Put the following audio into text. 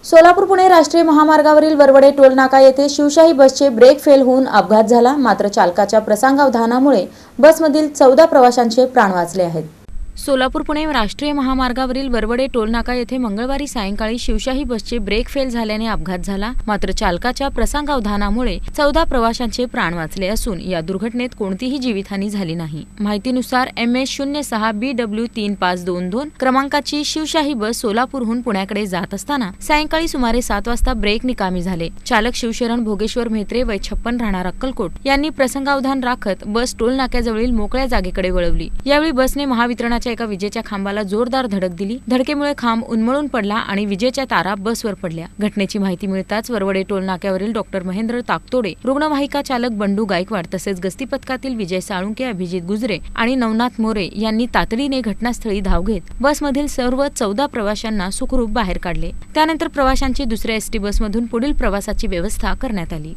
सोलापूर पुणे राष्ट्रीय महामार्गावरील वरवडे टोल नाका येथे शिवशाही बसचे ब्रेक फेल होऊन अपघात झाला। मात्र चालकाच्या प्रसंगावधानामुळे बसमधील 14 प्रवाशांचे प्राण वाचले आहेत। सोलापूर पुणे राष्ट्रीय महामार्गावरील वरवडे टोल नाका येथे मंगळवारी सायंकाळी शिवशाही बसचे ब्रेक फेल झाल्याने अपघात झाला। मात्र चालकाच्या प्रसंगावधानामुळे 14 प्रवाशांचे प्राण वाचले असून या दुर्घटनेत कोणतीही जीवितहानी झाली नाही। माहितीनुसार MS06BW3522 क्रमांकाची शिवशाही बस सोलापूरहून पुण्याकडे जात असताना सायंकाळी सुमारे 7 वाजता ब्रेक निकामी झाले। चालक शिवशरण भोगेश्वर म्हेत्रे वय 56 राहणार अक्कलकोट यांनी प्रसंगावधान राखत बस टोल नाक्याजवळील मोकळ्या जागेकडे वळवली। यावेळी बसने महावितरणाच्या एका विजेच्या खांबाला जोरदार धडक दिली। धडकेमुळे खांब उन्मळून पडला आणि विजेच्या तारा बसवर पडल्या। घटनेची माहिती मिळताच वरवडे टोल नाक्यावरील डॉक्टर महेंद्र ताकतोडे, रुग्णवाहिका चालक बंडू गायकवाड तसेच गस्ती पथकातील विजय साळुंके, अभिजित गुजरे आणि नवनाथ मोरे यांनी तातडीने घटनास्थळी धाव घेत बसमधील सर्व 14 प्रवाशांना सुखरूप बाहेर काढले। त्यानंतर प्रवाशांची दुसऱ्या एसटी बसमधून पुढील प्रवासाची व्यवस्था करण्यात आली।